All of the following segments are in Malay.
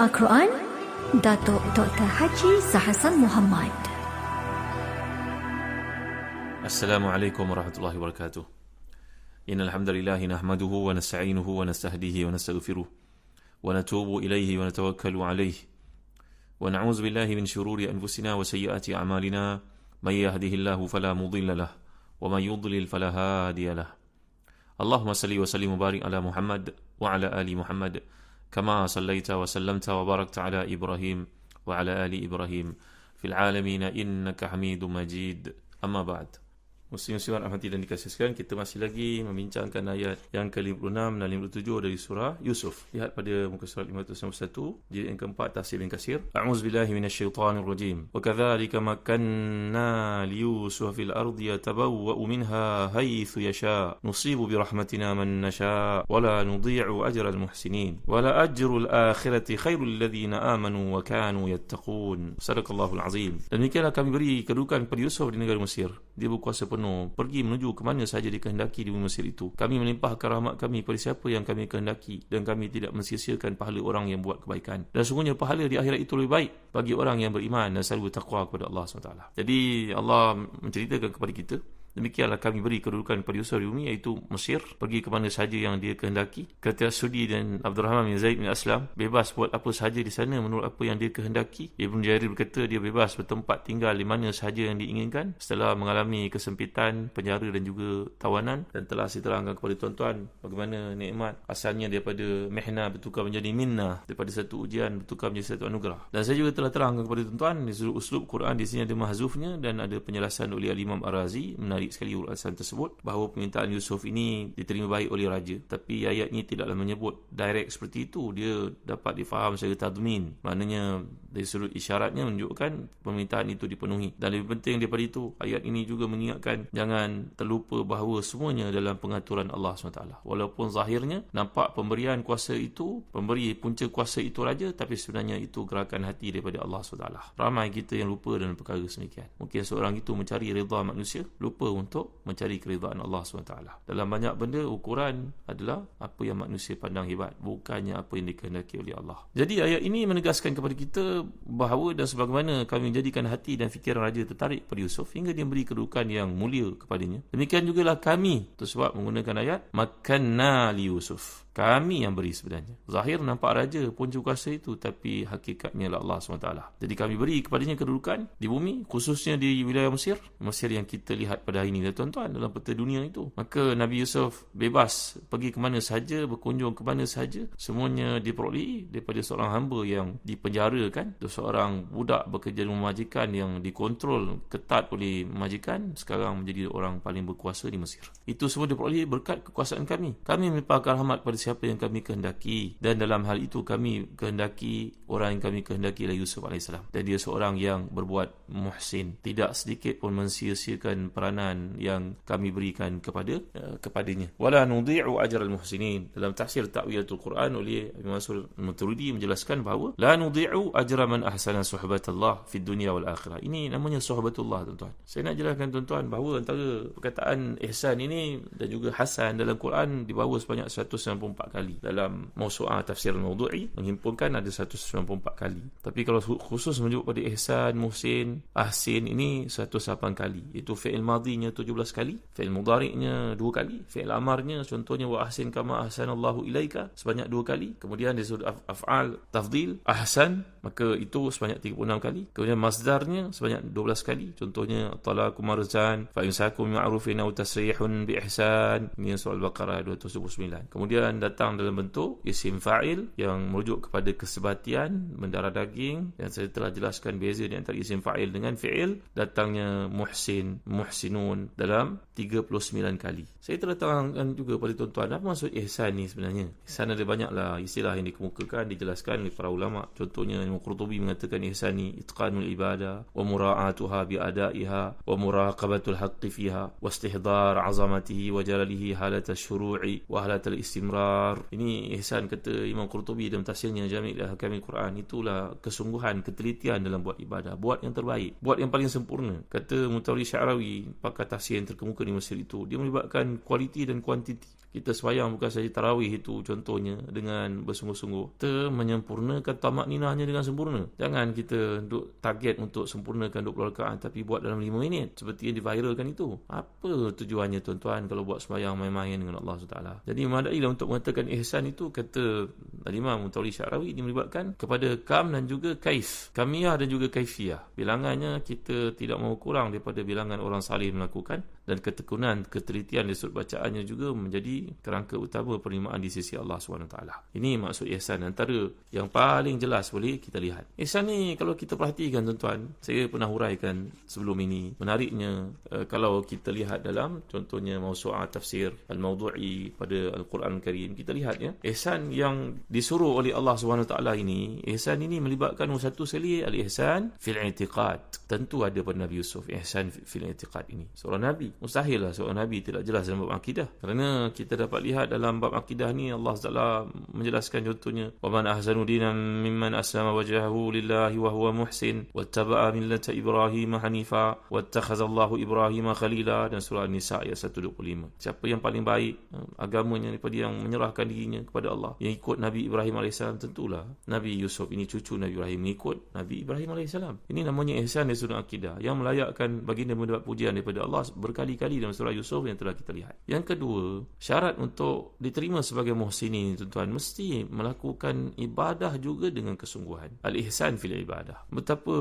Al-Quran, Datuk Dr. Haji Zahasan Muhammad. Assalamualaikum warahmatullahi wabarakatuh. Innal hamdalillah nahmaduhu wa nasta'inuhu wa nastahdihi wa nastaghfiruh wa natubu ilayhi wa natawakkalu alayhi wa na'udzu billahi min shururi anfusina wa sayyiati a'malina may yahdihillahu fala mudilla lahu wa may yudlil fala hadiya lahu. Allahumma salli wa sallim wa barik ala Muhammad wa ala ali Muhammad kama sallaita wa sallamta wa barakta ala Ibrahim wa ala ali Ibrahim fil alamin innaka Hamidum Majid. Amma ba'd. Muslim-muslimat rahmati dan dikasihi sekalian, kita masih lagi membincangkan ayat yang ke-56 dan 57 dari surah Yusuf. Lihat pada muka surat 591, jilid yang keempat, tafsir Ibn Katsir. A'udzubillahi minasyaitonir rajim. Wa kadzalika makkanna li Yusuf fil ardi yatabawwa'u minha haythu yasha. Nusibu bi rahmatina man nasha wa la nudhi'u ajral muhsinin. Wa la ajrul akhirati khairul ladzina amanu wa kanu yattaqun. Sadaqallahul azim. Dan demikianlah kami beri kedudukan kepada Yusuf di negara Mesir. Dia berkuasa penuh, pergi menuju ke mana sahaja dikehendaki di bumi Mesir itu. Kami melimpahkan rahmat kami pada siapa yang kami kehendaki, dan kami tidak mensia-siakan pahala orang yang buat kebaikan. Dan sungguhnya pahala di akhirat itu lebih baik bagi orang yang beriman dan selalu bertakwa kepada Allah SWT. Jadi Allah menceritakan kepada kita, demikianlah kami beri kedudukan kepada Yusuf di bumi, iaitu Mesir, pergi ke mana sahaja yang dia kehendaki. Kata Sudi dan Abdurrahman bin Zaid bin Aslam, bebas buat apa sahaja di sana menurut apa yang dia kehendaki. Ibn Jarir berkata dia bebas bertempat tinggal di mana sahaja yang diinginkan setelah mengalami kesempitan, penjara dan juga tawanan. Dan telah saya terangkan kepada tuan-tuan bagaimana nikmat asalnya daripada mihna bertukar menjadi minnah, daripada satu ujian bertukar menjadi satu anugerah. Dan saya juga telah terangkan kepada tuan-tuan di seluruh uslub Quran di sini ada mahzufnya dan ada penjelasan oleh Al-Imam Ar-Razi, menarik sekali ulasan tersebut, bahawa permintaan Yusuf ini diterima baik oleh raja. Tapi ayat ini tidaklah menyebut direct seperti itu. Dia dapat difaham secara tadmin, maknanya dari sudut isyaratnya menunjukkan permintaan itu dipenuhi. Dan lebih penting daripada itu, ayat ini juga mengingatkan jangan terlupa bahawa semuanya dalam pengaturan Allah SWT. Walaupun zahirnya nampak pemberian kuasa itu, pemberi punca kuasa itu raja, tapi sebenarnya itu gerakan hati daripada Allah SWT. Ramai kita yang lupa dalam perkara semikian. Mungkin seorang itu mencari redha manusia, lupa untuk mencari keridhaan Allah SWT. Dalam banyak benda, ukuran adalah apa yang manusia pandang hebat, bukannya apa yang dikehendaki oleh Allah. Jadi ayat ini menegaskan kepada kita bahawa dan sebagaimana kami menjadikan hati dan fikiran raja tertarik pada Yusuf hingga dia beri kedudukan yang mulia kepadanya, demikian jugalah kami, tersebab menggunakan ayat makanna li Yusuf. Kami yang beri sebenarnya. Zahir nampak raja punca kuasa itu, tapi hakikatnya adalah Allah SWT. Jadi kami beri kepadanya kedudukan di bumi, khususnya di wilayah Mesir. Mesir yang kita lihat pada hari ini, tuan-tuan, dalam peta dunia itu. Maka Nabi Yusuf bebas pergi ke mana sahaja, berkunjung ke mana sahaja. Semuanya diperolehi daripada seorang hamba yang dipenjarakan, seorang budak bekerja di majikan yang dikontrol ketat oleh majikan, sekarang menjadi orang paling berkuasa di Mesir. Itu semua diperolehi berkat kekuasaan kami. Kami melimpahkan rahmat pada siapa yang kami kehendaki, dan dalam hal itu kami kehendaki orang yang kami kehendaki ialah Yusuf AS. Dan dia seorang yang berbuat muhsin, tidak sedikit pun mensia-siakan peranan yang kami berikan kepadanya. Wala nudhi'u ajral muhsinin. Dalam tafsir ta'wilatul Quran oleh Imam Mansur Al-Maturidi menjelaskan bahawa la nudhi'u ajra man ahsana suhbatallah fid dunya wal akhirah. Ini namanya suhbatullah, tuan-tuan. Saya nak jelaskan tuan-tuan bahawa antara perkataan ihsan ini dan juga hasan dalam Quran dibawa sebanyak 194 kali. Dalam Mawsu'ah Tafsir Al-Mawdu'i menghimpunkan ada 194 kali. Tapi kalau khusus menyebut pada ihsan, muhsin, ahsin, ini 108 kali. Itu fi'il madhinya 17 kali, fi'il mudhari'nya 2 kali, fi'il amarnya contohnya wa ahsin kama ahsanallahu ilaika sebanyak 2 kali. Kemudian disebut af'al tafdil, ahsan, maka itu sebanyak 36 kali. Kemudian masdarnya sebanyak 12 kali, contohnya talaqu marzan fa imsakum ma'rufin aw tasrihun bi ihsan, ini surah Al-Baqarah 229. Kemudian datang dalam bentuk isim fa'il yang merujuk kepada kesebatian, mendarah daging, yang saya telah jelaskan beza di antara isim fa'il dengan fi'il. Datangnya muhsin, muhsinun dalam 39 kali. Saya telah terangkan juga pada tuan-tuan apa maksud ihsan ni sebenarnya. Ihsan ada banyaklah istilah yang dikemukakan, dijelaskan oleh para ulama. Contohnya Imam Qurtubi mengatakan ihsan ni itqanul ibadah wa mura'atuha bi adaiha wa muraqabatul haqqi fiha wa istihdar 'azamatihi wa jalalihi halata syuru'i wa halata istimrar. Ini ihsan, kata Imam Qurtubi dalam tafsirnya Jami' Ahkamil Quran, itulah kesungguhan, ketelitian dalam buat ibadah, buat yang terbaik, buat yang paling sempurna. Kata Mutawalli Sya'rawi, pakar tafsir yang terkemuka di Mesir itu, dia melibatkan kualiti dan kuantiti. Kita sembahyang bukan saja tarawih itu contohnya dengan bersungguh-sungguh. Kita menyempurnakan tamak ninahnya dengan sempurna. Jangan kita duk target untuk sempurnakan 20 rakaat tapi buat dalam 5 minit seperti yang diviralkan itu. Apa tujuannya tuan-tuan kalau buat sembahyang main-main dengan Allah SWT? Jadi memadailah untuk mengatakan ihsan itu, kata Imam Mutawalli Sya'rawi, ini melibatkan kepada kam dan juga kaif, kamiyah dan juga kaifiyah. Bilangannya kita tidak mahu kurang daripada bilangan orang salih melakukan, dan ketekunan, ketelitian di sudut bacaannya juga menjadi kerangka utama penerimaan di sisi Allah SWT. Ini maksud ihsan, antara yang paling jelas boleh kita lihat. Ihsan ni kalau kita perhatikan tuan-tuan, saya pernah huraikan sebelum ini. Menariknya, kalau kita lihat dalam contohnya Mawsu'ah Tafsir Al-Mawdu'i pada Al-Quran Al-Karim, kita lihat ya, ihsan yang disuruh oleh Allah SWT ini, ihsan ini melibatkan satu sekali al-ihsan fil i'tiqad. Tentu ada pada Nabi Yusuf ihsan fil i'tiqad ini. Seorang Nabi, mustahil lah seorang Nabi tidak jelas dalam bab akidah. Kerana kita dapat lihat dalam bab akidah ni Allah Taala menjelaskan contohnya, wa man ahsanu dinan mimman aslama wajhahu lillahi wa huwa muhsin wattaba'a millata Ibrahim hanifa wattakhadha Allahu Ibrahim khalila, dan surah An-Nisa ayat 125. Siapa yang paling baik agamanya daripada yang menyerahkan dirinya kepada Allah, yang ikut Nabi Ibrahim AS? Tentulah Nabi Yusuf ini cucu Nabi Ibrahim, ikut Nabi Ibrahim AS. Ini namanya ihsan di sudut akidah, yang melayakkan baginda mendapat pujian daripada Allah berkali-kali dalam surah Yusuf yang telah kita lihat. Yang kedua, syarat untuk diterima sebagai muhsinin tuan-tuan, mesti melakukan ibadah juga dengan kesungguhan. Al-ihsan fil ibadah. Betapa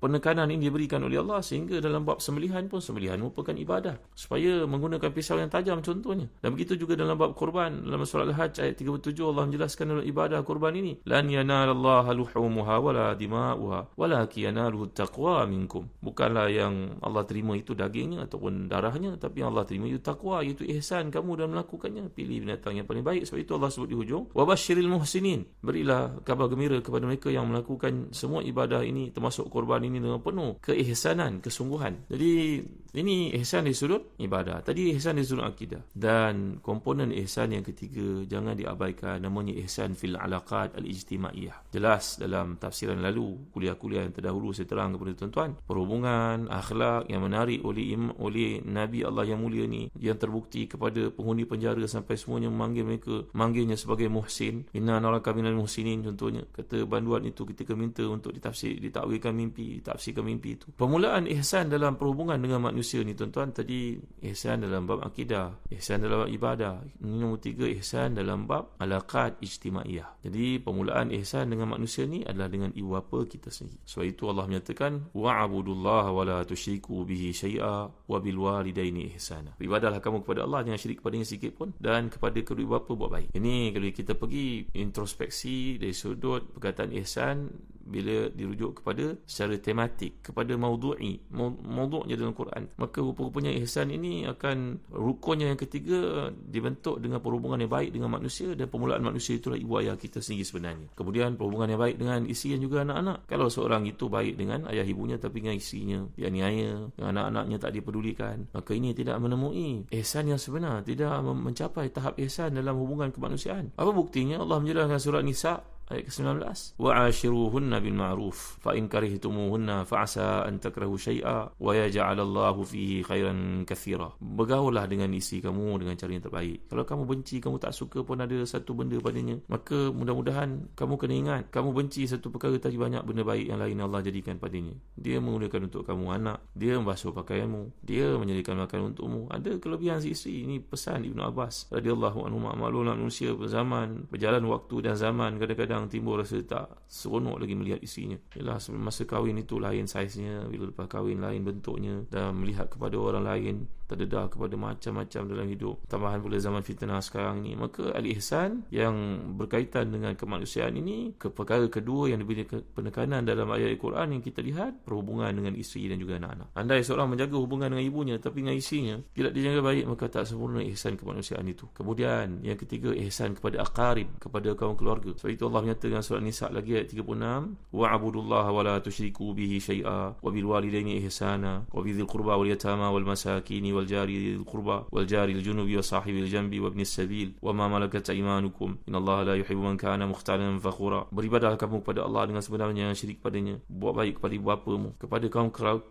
penekanan ini diberikan oleh Allah sehingga dalam bab sembelihan pun, sembelihan merupakan ibadah, supaya menggunakan pisau yang tajam contohnya. Dan begitu juga dalam bab korban, dalam surah Al-Hajj ayat 37 Allah menjelaskan dalam ibadah korban ini, lan yanalallaha luhumuha wala dima'uha walakin yanaluhu taqwa minkum. Bukanlah yang Allah terima itu dagingnya ataupun darahnya, tapi yang Allah terima itu taqwa, iaitu ihsan kamu dalam melakukannya. Pilih binatang yang paling baik. Sebab itu Allah sebut di hujung, wa basyiril muhsinin, berilah kabar gembira kepada mereka yang melakukan semua ibadah ini termasuk korban ini dengan penuh keihsanan, kesungguhan. Jadi ini ihsan di sudut ibadah, tadi ihsan di sudut akidah. Dan komponen ihsan yang ketiga jangan diabaikan, namanya ihsan fil alaqat al-ijtimaiyah. Jelas dalam tafsiran lalu, kuliah-kuliah yang terdahulu saya terang kepada tuan-tuan, perhubungan akhlak yang menarik oleh Nabi Allah yang mulia ni, yang terbukti kepada penghuni penjara sampai semuanya manggilnya sebagai muhsin. Inna naraka minal muhsinin contohnya, kata banduan itu ketika minta untuk ditakwilkan mimpi, ditafsirkan mimpi itu. Permulaan ihsan dalam perhubungan dengan manusia ni tuan-tuan, tadi ihsan dalam bab akidah, ihsan dalam bab ibadah. Ini nombor 3, ihsan dalam bab alaqat ijtimaiyah. Jadi permulaan ihsan dengan manusia ni adalah dengan ibu bapa kita sendiri. Sebab itu Allah menyatakan, wa'budullaha wa la tusyriku bihi syai'a wa bil walidaini ihsana. Beribadahlah kamu kepada Allah, jangan syirik kepadanya sedikit pun, dan kepada kedua bapa buat baik. Ini kalau kita pergi introspeksi dari sudut perkataan ihsan, bila dirujuk kepada secara tematik, kepada maudhu'nya dalam Quran, maka rupa-rupanya ihsan ini akan rukunnya yang ketiga dibentuk dengan perhubungan yang baik dengan manusia, dan permulaan manusia itulah ibu ayah kita sendiri sebenarnya. Kemudian perhubungan yang baik dengan isteri dan juga anak-anak. Kalau seorang itu baik dengan ayah ibunya tapi dengan isterinya dianiaya, dengan anak-anaknya tak dipedulikan, maka ini tidak menemui ihsan yang sebenar, tidak mencapai tahap ihsan dalam hubungan kemanusiaan. Apa buktinya? Allah menjelaskan surah Nisa ayat ke-19, wa'ashiruhunna bil ma'ruf fa in karihtumuhunna fa'asa an takrahu syai'a wa yaj'alallahu fihi khairan katsira. Bergaullah dengan isteri kamu dengan cara yang terbaik. Kalau kamu benci, kamu tak suka pun ada satu benda padanya, maka mudah-mudahan kamu kena ingat, kamu benci satu perkara tadi, banyak benda baik yang lain Allah jadikan padanya. Dia menggunakan untuk kamu anak, dia membasuh pakaianmu, dia menyediakan makan untukmu. Ada kelebihan si isteri. Ini pesan Ibnu Abbas radhiyallahu anhu. Maklumlah manusia berzaman, berjalan waktu dan zaman, kadang-kadang timbul rasa tak seronok lagi melihat isinya. Yalah, masa kahwin itu lain saiznya, bila lepas kahwin lain bentuknya, dan melihat kepada orang lain, terdedah kepada macam-macam dalam hidup. Tambahan pula zaman fitnah sekarang ni. Maka al-ihsan yang berkaitan dengan kemanusiaan ini, perkara kedua yang diberi penekanan dalam ayat Al-Quran yang kita lihat, perhubungan dengan isteri dan juga anak-anak. Andai seorang menjaga hubungan dengan ibunya tapi dengan isterinya tidak dijaga baik, maka tak sempurna ihsan kemanusiaan itu. Kemudian yang ketiga, ihsan kepada aqarib, kepada kaum keluarga. Sebab itu Allah menyatakan surah Nisa lagi ayat 36, wa'budullaha wa la tusyriku bihi syai'a wa bil walidaini ihsana wa bidzil qurba wal yatama wal masakin wal jari dzil qurba wal jari al junubi wa sahibil janbi wa ibnis sabil wa ma malakat aymanukum innallaha la yuhibbu man kana mukhtalan fakhura. Beribadahlah kamu kepada Allah dengan sebenarnya, syirik padanya. Buat baik kepada ibu bapamu, kepada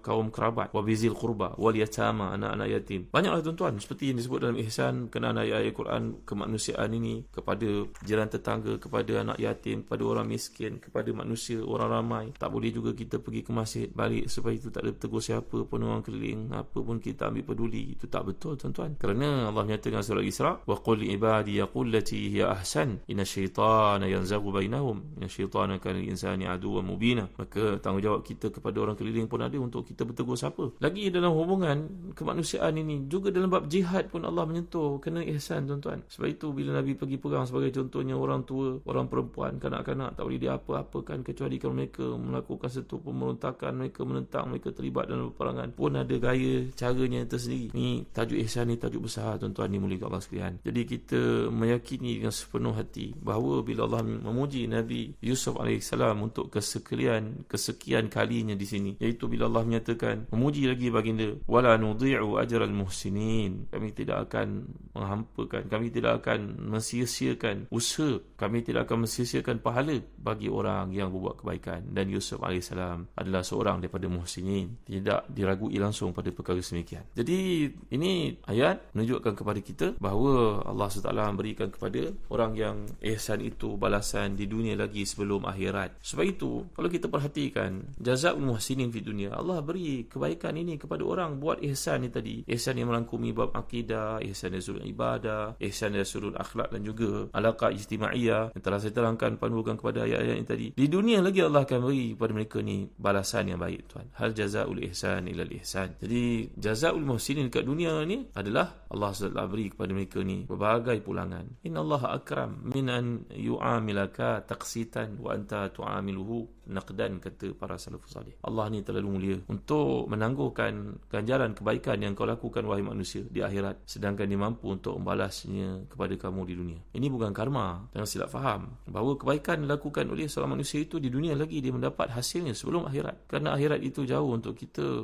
kaum kerabat, wa bizil qurba wal yatama, anak-anak yatim. Banyaklah tuan-tuan seperti yang disebut dalam ihsan kenaan ayat-ayat Quran kemanusiaan ini, kepada jiran tetangga, kepada anak yatim, kepada orang miskin, kepada manusia, orang ramai. Tak boleh juga kita pergi ke masjid balik supaya itu tak ada tegur siapa pun orang keliling, apa pun kita ambil peduli. Itu tak betul tuan-tuan. Kerana Allah menyatakan surah Isra, wa qul ibadi yaqul lati hiya ahsan inna syaitana yanzaghu bainahum inna syaitana kana lil insani aduwwan mubina. Maka tanggungjawab kita kepada orang keliling pun ada untuk kita bertegur siapa. Lagi dalam hubungan kemanusiaan ini, juga dalam bab jihad pun Allah menyentuh kena ihsan tuan-tuan. Sebab itu bila Nabi pergi perang, sebagai contohnya orang tua, orang perempuan, kanak-kanak tak boleh diapa-apakan kecuali kalau mereka melakukan satu pemberontakan, mereka menentang, mereka terlibat dalam peperangan, pun ada gaya caranya tersendiri. Ni tajuk ihsan ni tajuk besar tuan-tuan dimulakan Allah sekalian. Jadi kita meyakini dengan sepenuh hati bahawa bila Allah memuji Nabi Yusuf AS untuk kesekian kalinya di sini, iaitu bila Allah menyatakan, memuji lagi baginda, wala nudhi'u ajral muhsinin, kami tidak akan menghampakan, kami tidak akan mensia-siakan usaha, kami tidak akan mensia-siakan pahala bagi orang yang berbuat kebaikan. Dan Yusuf AS adalah seorang daripada muhsinin, tidak diragui langsung pada perkara semikian. Jadi ini ayat menunjukkan kepada kita bahawa Allah SWT memberikan kepada orang yang ihsan itu balasan di dunia lagi sebelum akhirat. Sebab itu kalau kita perhatikan jazaa'ul muhsinin fi dunia, Allah beri kebaikan ini kepada orang buat ihsan ni tadi. Ihsan yang merangkumi bab akidah, ihsan dari sudut ibadah, ihsan dari sudut akhlak dan juga alaqah ijtimaiyah yang telah saya terangkan pandukan kepada ayat-ayat ini tadi. Di dunia lagi Allah akan beri kepada mereka ni balasan yang baik tuan. Hal jazaa'ul ihsan ilal ihsan. Jadi jazaa'ul muhsinin kat dunia ni adalah Allah SWT beri kepada mereka ni berbagai pulangan. Innallaha akram min an yu'amilaka taqsitan wa anta tu'amiluhu naqdan, kata para salafus salih. Allah ni terlalu mulia untuk menangguhkan ganjaran kebaikan yang kau lakukan wahai manusia di akhirat, sedangkan dia mampu untuk membalasnya kepada kamu di dunia. Ini bukan karma. Jangan silap faham bahawa kebaikan dilakukan oleh seorang manusia itu di dunia lagi dia mendapat hasilnya sebelum akhirat. Kerana akhirat itu jauh untuk kita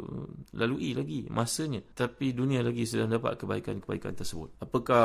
lalui lagi masanya, tapi dunia lagi sudah dapat kebaikan-kebaikan tersebut. Apakah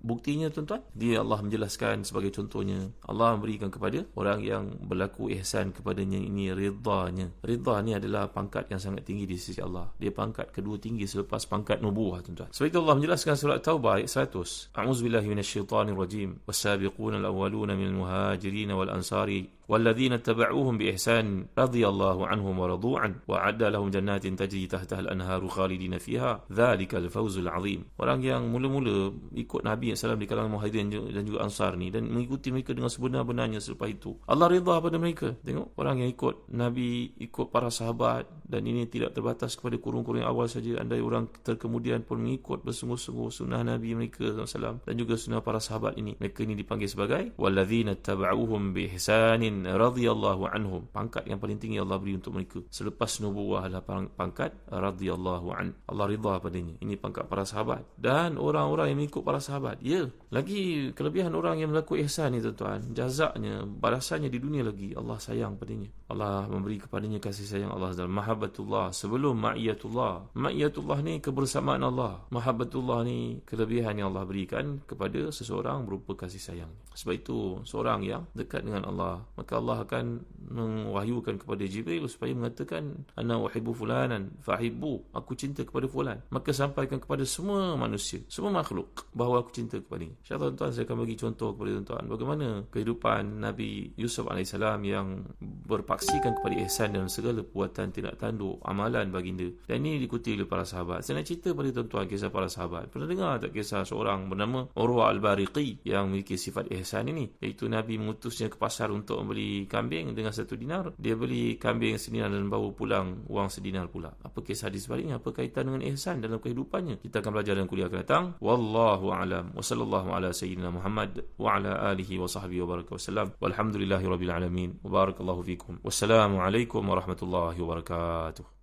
buktinya tuan-tuan? Dia Allah menjelaskan sebagai contohnya, Allah memberikan kepada orang yang berlaku ihsan kepadanya ini ridhanya. Ridha ni adalah pangkat yang sangat tinggi di sisi Allah. Dia pangkat kedua tinggi selepas pangkat nubuwah tuan-tuan. Sebab itu Allah menjelaskan surat Taubah ayat 100. A'udzubillahi minasyaitanirrajim. Was-sabiquna al-awwaluna minal muhajirin wal ansari والذين اتبعوهم بإحسان رضي الله عنهم ورضوا عنه وأعد لهم جنات تجري تحتها الأنهار خالدين فيها ذلك الفوز العظيم. Orang yang mula-mula ikut Nabi SAW di kalangan Muhajirin dan juga Ansar ni dan mengikuti mereka dengan sebenar-benarnya, selepas itu Allah redha pada mereka. Tengok orang yang ikut Nabi, ikut para sahabat, dan ini tidak terbatas kepada kurun-kurun yang awal saja. Andai orang terkemudian pun mengikut bersungguh-sungguh sunnah Nabi mereka SAW dan juga sunnah para sahabat ini, mereka ini dipanggil sebagai walladzina taba'uhum bi ihsanin radhiyallahu anhum. Pangkat yang paling tinggi Allah beri untuk mereka selepas nubuwah adalah pangkat radhiyallahu an. Allah ridha padanya. Ini pangkat para sahabat dan orang-orang yang mengikut para sahabat. Ya, lagi kelebihan orang yang melakukan ihsan ni tuan-tuan, jazaknya, balasannya di dunia lagi Allah sayang padanya. Allah memberi kepadanya kasih sayang Allah dalam mahabbatullah sebelum ma'iyatullah. Ma'iyatullah ni kebersamaan Allah. Mahabbatullah ni kelebihan yang Allah berikan kepada seseorang berupa kasih sayang. Sebab itu seorang yang dekat dengan Allah, maka Allah akan mewahyukan kepada Jibril supaya mengatakan ana uhibbu fulanan fahibbu, aku cinta kepada fulan, maka sampaikan kepada semua manusia, semua makhluk bahawa aku cinta kepadanya. InsyaAllah tuan-tuan, saya akan bagi contoh kepada tuan-tuan bagaimana kehidupan Nabi Yusuf AS yang berpaksikan kepada ihsan dalam segala perbuatan tindak tanduk amalan baginda, dan ini diikuti oleh para sahabat. Saya nak cerita pada tuan-tuan kisah para sahabat. Pernah dengar tak kisah seorang bernama Urwa Al-Bariqi yang memiliki sifat ihsan ini, iaitu Nabi mengutusnya ke pasar untuk membeli kambing dengan 1 dinar. Dia beli kambing sedinar dan bawa pulang wang sedinar pula. Apa kisah di sebaliknya? Apa kaitan dengan ihsan dalam kehidupannya? Kita akan belajar dalam kuliah akan datang. Wallahu a'lam. Wa sallallahu ala sayyidina Muhammad wa ala alihi wa sahbihi wa baraka wasallam. Walhamdulillahi rabbil alamin. Wa barakallahu fikum. Wassalamu alaikum warahmatullahi wabarakatuh.